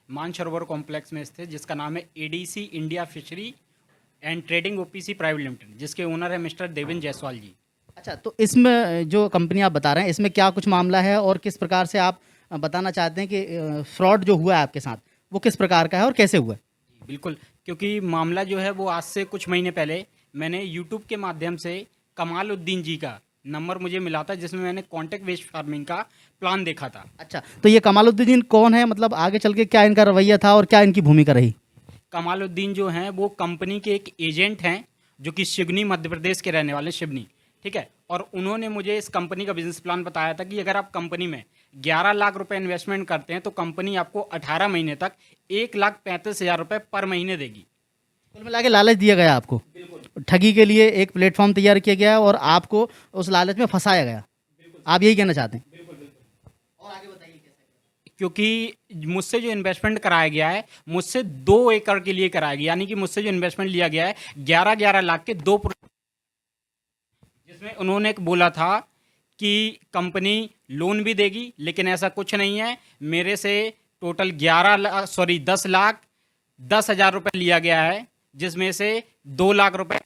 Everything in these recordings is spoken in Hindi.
मानसरोवर कॉम्प्लेक्स में स्थित, जिसका नाम है ADC India fishery and trading OPC private limited, जिसके ओनर है मिस्टर देवेंद्र जायसवाल जी। अच्छा, तो इसमें जो कंपनी आप बता रहे हैं, इसमें क्या कुछ मामला है और किस प्रकार से आप बताना चाहते हैं कि फ्रॉड जो हुआ है आपके साथ, वो किस प्रकार का है और कैसे हुआ है? जी, बिल्कुल, क्योंकि मामला जो है वो आज से कुछ महीने पहले मैंने यूट्यूब के माध्यम से कमालुद्दीन जी का नंबर मुझे मिला था, जिसमें मैंने कॉन्टेक्ट बेस्ड फार्मिंग का प्लान देखा था। अच्छा, तो ये कमालुद्दीन कौन है? मतलब आगे चल के क्या इनका रवैया था और क्या इनकी भूमिका रही? कमालुद्दीन जो हैं वो कंपनी के एक एजेंट हैं, जो कि सिवनी मध्य प्रदेश के रहने वाले हैं, सिवनी, ठीक है। और उन्होंने मुझे इस कंपनी का बिजनेस प्लान बताया था कि अगर आप कंपनी में 11 लाख रुपए इन्वेस्टमेंट करते हैं तो कंपनी आपको 18 महीने तक 1,35,000 रुपये पर महीने देगी। कुल मिला के लालच दिया गया आपको, ठगी के लिए एक प्लेटफॉर्म तैयार किया गया और आपको उस लालच में फंसाया गया। आप यही कहना चाहते हैं? क्योंकि मुझसे जो इन्वेस्टमेंट कराया गया है, मुझसे 2 एकड़ के लिए कराया गया, यानी कि मुझसे जो इन्वेस्टमेंट लिया गया है 11-11 लाख के दो, जिसमें उन्होंने एक बोला था कि कंपनी लोन भी देगी, लेकिन ऐसा कुछ नहीं है। मेरे से टोटल 10,10,10,000 रुपये लिया गया है, जिसमें से 2 लाख रुपए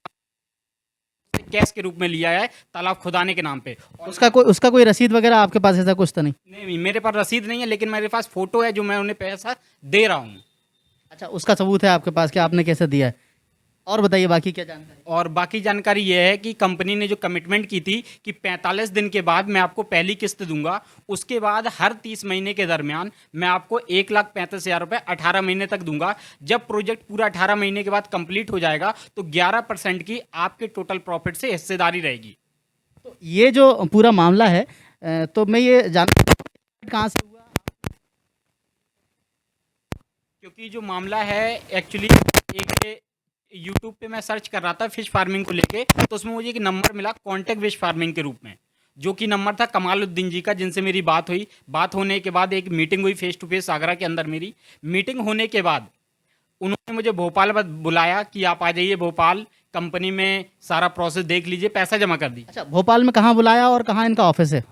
कैश के रूप में लिया है तालाब खुदाने के नाम पे। और उसका कोई रसीद वगैरह आपके पास ऐसा कुछ तो नहीं? नहीं, मेरे पास रसीद नहीं है, लेकिन मेरे पास फोटो है जो मैं उन्हें पैसा दे रहा हूँ। अच्छा, उसका सबूत है आपके पास कि आपने कैसे दिया है? और बताइए बाकी क्या जानकारी? और बाकी जानकारी ये है कि कंपनी ने जो कमिटमेंट की थी कि 45 दिन के बाद मैं आपको पहली किस्त दूंगा, उसके बाद हर 30 महीने के दरमियान मैं आपको 1,35,000 रुपये 18 महीने तक दूंगा। जब प्रोजेक्ट पूरा 18 महीने के बाद कंप्लीट हो जाएगा तो 11% की आपके टोटल प्रॉफिट से हिस्सेदारी रहेगी। तो ये जो पूरा मामला है, तो मैं ये जान कहाँ से हुआ? क्योंकि जो मामला है एक्चुअली, एक यूट्यूब पे मैं सर्च कर रहा था फिश फार्मिंग को लेके, तो उसमें मुझे एक नंबर मिला कॉन्टेक्ट फिश फार्मिंग के रूप में, जो कि नंबर था कमालुद्दीन जी का, जिनसे मेरी बात हुई। बात होने के बाद एक मीटिंग हुई फेस टू फेस आगरा के अंदर। मेरी मीटिंग होने के बाद उन्होंने मुझे भोपाल बुलाया कि आप आ जाइए भोपाल, कंपनी में सारा प्रोसेस देख लीजिए, पैसा जमा कर दी। अच्छा, भोपाल में कहाँ बुलाया और कहाँ इनका ऑफिस है?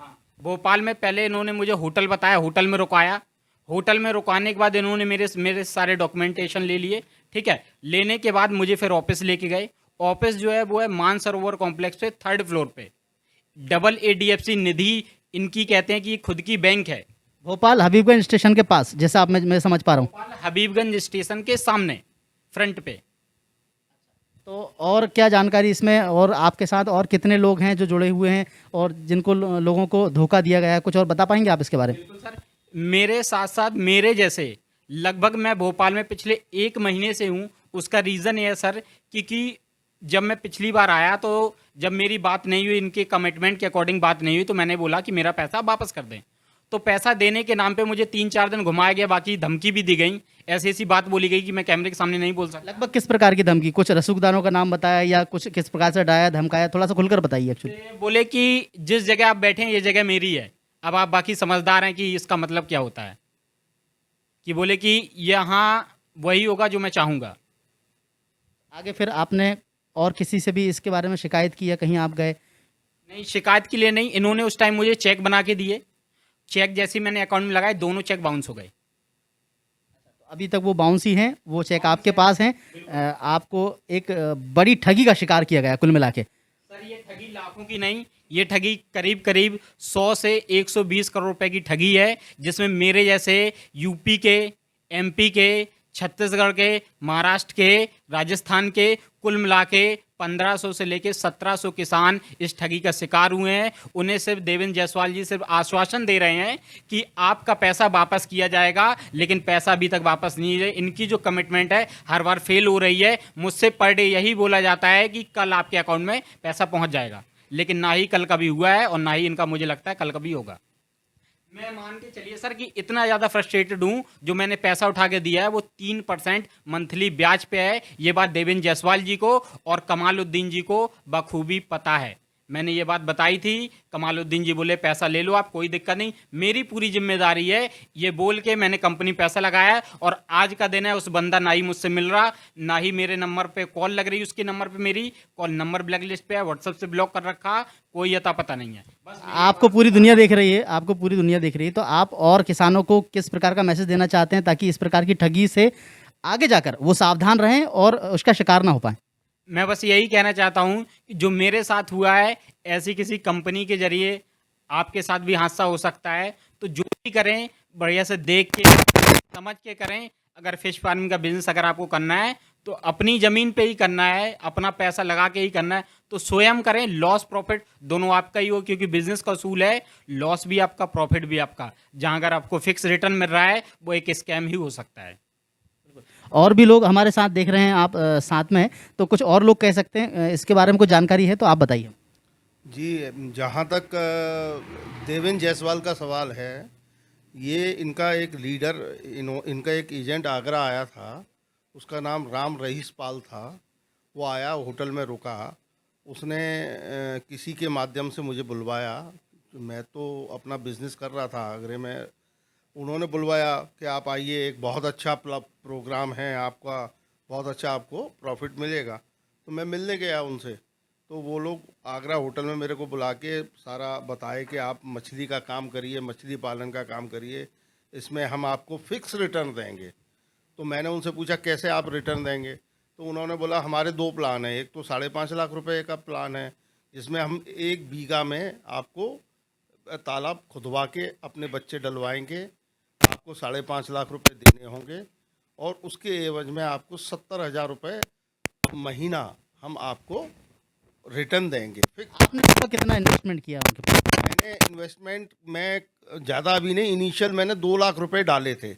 भोपाल में पहले इन्होंने मुझे होटल बताया, होटल में रुकाया। होटल में रुकाने के बाद इन्होंने मेरे मेरे सारे डॉक्यूमेंटेशन ले लिए, ठीक है। लेने के बाद मुझे फिर ऑफिस लेके गए। ऑफिस जो है वो है मानसरोवर कॉम्प्लेक्स पे 3rd फ्लोर पे। डबल ADFC निधि इनकी कहते हैं कि ये खुद की बैंक है। भोपाल हबीबगंज स्टेशन के पास, जैसा आप मैं समझ पा रहा हूँ। भोपाल हबीबगंज स्टेशन के सामने, फ्रंट पे। तो और क्या जानकारी इसमें, और आपके साथ और कितने लोग हैं जो जुड़े हुए हैं और जिनको लोगों को धोखा दिया गया है? कुछ और बता पाएंगे आप इसके बारे में? बिल्कुल सर, मेरे साथ साथ मेरे जैसे लगभग, मैं भोपाल में पिछले 1 महीने से हूँ। उसका रीज़न ये है सर, क्योंकि जब मैं पिछली बार आया तो जब मेरी बात नहीं हुई, इनके कमिटमेंट के अकॉर्डिंग बात नहीं हुई, तो मैंने बोला कि मेरा पैसा वापस कर दें। तो पैसा देने के नाम पे मुझे 3-4 दिन घुमाया गया, बाकी धमकी भी दी गई। ऐसी ऐसी बात बोली गई कि मैं कैमरे के सामने नहीं बोल सकता। लगभग किस प्रकार की धमकी? कुछ रसूखदारों का नाम बताया या कुछ किस प्रकार से डराया धमकाया? थोड़ा सा खुलकर बताइए एक्चुअली। बोले कि जिस जगह आप बैठे हैं ये जगह मेरी है। अब आप बाकी समझदार हैं कि इसका मतलब क्या होता है। कि बोले कि यहाँ वही होगा जो मैं चाहूँगा। आगे फिर आपने और किसी से भी इसके बारे में शिकायत की या कहीं आप गए? नहीं, शिकायत के लिए नहीं, इन्होंने उस टाइम मुझे चेक बना के दिए। चेक जैसे ही मैंने अकाउंट में लगाए, दोनों चेक बाउंस हो गए। अभी तक वो बाउंस ही हैं, वो चेक आपके पास हैं। आपको एक बड़ी ठगी का शिकार किया गया कुल मिला के। सर ये ठगी लाखों की नहीं, ये ठगी करीब करीब 100 से 120 करोड़ रुपए की ठगी है, जिसमें मेरे जैसे यूपी के, MP के, छत्तीसगढ़ के, महाराष्ट्र के, राजस्थान के कुल मिला के 1500 से लेके 1700 किसान इस ठगी का शिकार हुए हैं। उन्हें सिर्फ देवेंद्र जायसवाल जी सिर्फ आश्वासन दे रहे हैं कि आपका पैसा वापस किया जाएगा, लेकिन पैसा अभी तक वापस नहीं है। इनकी जो कमिटमेंट है हर बार फेल हो रही है। मुझसे पर डे यही बोला जाता है कि कल आपके अकाउंट में पैसा पहुंच जाएगा, लेकिन ना ही कल कभी हुआ है और ना ही इनका मुझे लगता है कल कभी होगा। मैं मान के चलिए सर कि इतना ज़्यादा फ्रस्ट्रेटेड हूँ। जो मैंने पैसा उठा के दिया है वो 3% मंथली ब्याज पे है। ये बात देवेंद्र जायसवाल जी को और कमालुद्दीन जी को बखूबी पता है। मैंने ये बात बताई थी, कमालुद्दीन जी बोले पैसा ले लो आप, कोई दिक्कत नहीं, मेरी पूरी जिम्मेदारी है, ये बोल के मैंने कंपनी पैसा लगाया है। और आज का दिन है, उस बंदा ना ही मुझसे मिल रहा, ना ही मेरे नंबर पे कॉल लग रही, उसके नंबर पे मेरी कॉल नंबर ब्लैक लिस्ट पे है, व्हाट्सएप से ब्लॉक कर रखा, कोई अता पता नहीं है। बस आपको पूरी दुनिया देख रही है, आपको पूरी दुनिया देख रही है, तो आप और किसानों को किस प्रकार का मैसेज देना चाहते हैं ताकि इस प्रकार की ठगी से आगे जाकर वो सावधान रहें और उसका शिकार ना हो पाए? मैं बस यही कहना चाहता हूँ कि जो मेरे साथ हुआ है, ऐसी किसी कंपनी के जरिए आपके साथ भी हादसा हो सकता है। तो जो भी करें बढ़िया से देख के समझ के करें। अगर फिश फार्मिंग का बिजनेस अगर आपको करना है तो अपनी ज़मीन पे ही करना है, अपना पैसा लगा के ही करना है, तो स्वयं करें। लॉस प्रॉफिट दोनों आपका ही हो, क्योंकि बिजनेस का असूल है लॉस भी आपका प्रॉफिट भी आपका। जहाँ अगर आपको फिक्स रिटर्न मिल रहा है वो एक स्कैम ही हो सकता है। और भी लोग हमारे साथ देख रहे हैं, आप साथ में हैं, तो कुछ और लोग कह सकते हैं, इसके बारे में कुछ जानकारी है तो आप बताइए। जी, जहाँ तक देवेंद्र जायसवाल का सवाल है, ये इनका एक लीडर, इनका एक एजेंट आगरा आया था, उसका नाम राम रहीस पाल था। वो आया, होटल में रुका, उसने किसी के माध्यम से मुझे बुलवाया। मैं तो अपना बिजनेस कर रहा था आगरे में, उन्होंने बुलवाया कि आप आइए, एक बहुत अच्छा प्रोग्राम है आपका, बहुत अच्छा आपको प्रॉफिट मिलेगा। तो मैं मिलने गया उनसे, तो वो लोग आगरा होटल में मेरे को बुला के सारा बताए कि आप मछली का काम करिए, मछली पालन का काम करिए, इसमें हम आपको फिक्स रिटर्न देंगे। तो मैंने उनसे पूछा कैसे आप रिटर्न देंगे, तो उन्होंने बोला हमारे दो प्लान हैं। एक तो 5.5 लाख रुपए का प्लान है, जिसमें हम 1 बीघा में आपको तालाब खुदवा के अपने बच्चे डलवाएंगे, आपको 5.5 लाख रुपए देने होंगे, और उसके एवज में आपको 70,000 रुपये महीना हम आपको रिटर्न देंगे। फिर आपने उसका कितना इन्वेस्टमेंट किया उनके पास? मैंने इन्वेस्टमेंट में ज़्यादा अभी नहीं, इनिशियल मैंने 2 लाख रुपए डाले थे।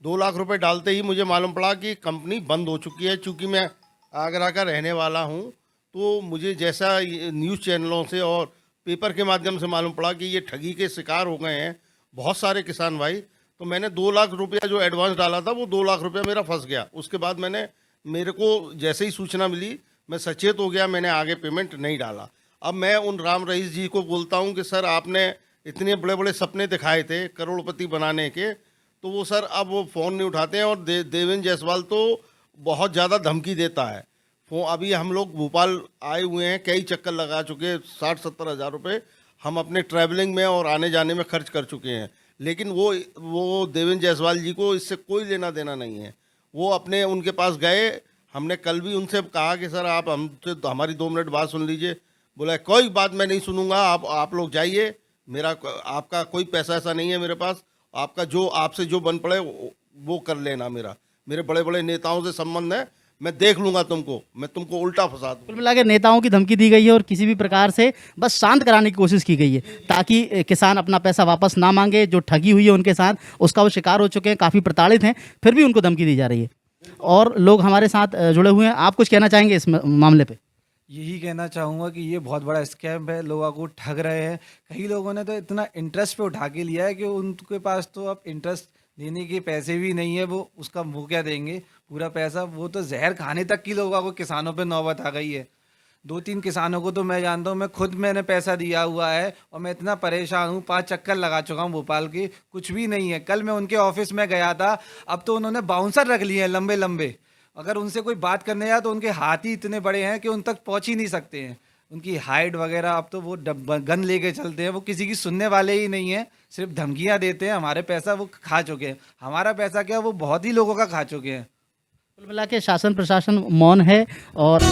2 लाख रुपए डालते ही मुझे मालूम पड़ा कि कंपनी बंद हो चुकी है। चूँकि मैं आगरा का रहने वाला हूँ, तो मुझे जैसा न्यूज़ चैनलों से और पेपर के माध्यम से मालूम पड़ा कि ये ठगी के शिकार हो गए हैं बहुत सारे किसान भाई। तो मैंने 2 लाख रुपया जो एडवांस डाला था, वो 2 लाख रुपया मेरा फंस गया। उसके बाद मेरे को जैसे ही सूचना मिली, मैं सचेत हो गया, मैंने आगे पेमेंट नहीं डाला। अब मैं उन राम रईस जी को बोलता हूँ कि सर, आपने इतने बड़े बड़े सपने दिखाए थे करोड़पति बनाने के, तो वो सर अब वो फ़ोन नहीं उठाते हैं। और देवेंद्र जायसवाल तो बहुत ज़्यादा धमकी देता है। अभी हम लोग भोपाल आए हुए हैं, कई चक्कर लगा चुके, 60-70 हज़ार रुपये हम अपने ट्रैवलिंग में और आने जाने में खर्च कर चुके हैं। लेकिन वो देवेंद्र जायसवाल जी को इससे कोई लेना देना नहीं है। वो अपने उनके पास गए, हमने कल भी उनसे कहा कि सर आप हमसे हमारी 2 मिनट बात सुन लीजिए। बोला कोई बात मैं नहीं सुनूंगा, आप लोग जाइए, मेरा आपका कोई पैसा ऐसा नहीं है मेरे पास, आपका जो आपसे जो बन पड़े वो कर लेना। मेरे बड़े बड़े नेताओं से संबंध है, मैं देख लूंगा तुमको, मैं तुमको उल्टा फंसा दूँ। कुल मिला के नेताओं की धमकी दी गई है और किसी भी प्रकार से बस शांत कराने की कोशिश की गई है ताकि किसान अपना पैसा वापस ना मांगे। जो ठगी हुई है उनके साथ, उसका वो शिकार हो चुके हैं, काफ़ी प्रताड़ित हैं, फिर भी उनको धमकी दी जा रही है। और लोग हमारे साथ जुड़े हुए हैं, आप कुछ कहना चाहेंगे इस मामले पे? यही कहना चाहूँगा कि ये बहुत बड़ा स्कैम है, लोगों को ठग रहे हैं। कई लोगों ने तो इतना इंटरेस्ट पे उठा के लिया है कि उनके पास तो अब इंटरेस्ट देने के पैसे भी नहीं है, वो उसका मुँह क्या देंगे पूरा पैसा। वो तो जहर खाने तक की लोगों को किसानों पे नौबत आ गई है। 2-3 किसानों को तो मैं जानता हूँ, मैं खुद मैंने पैसा दिया हुआ है और मैं इतना परेशान हूँ, 5 चक्कर लगा चुका हूँ भोपाल के, कुछ भी नहीं है। कल मैं उनके ऑफिस में गया था, अब तो उन्होंने बाउंसर रख लिए हैं लंबे लंबे। अगर उनसे कोई बात करने जाए तो उनके हाथ ही इतने बड़े हैं कि उन तक पहुँच ही नहीं सकते हैं। उनकी हाइट वगैरह, अब तो वो गन लेके चलते हैं, वो किसी की सुनने वाले ही नहीं है, सिर्फ धमकियाँ देते हैं। हमारे पैसा वो खा चुके हैं, हमारा पैसा क्या, वो बहुत ही लोगों का खा चुके हैं। कुल मिला के शासन प्रशासन मौन है और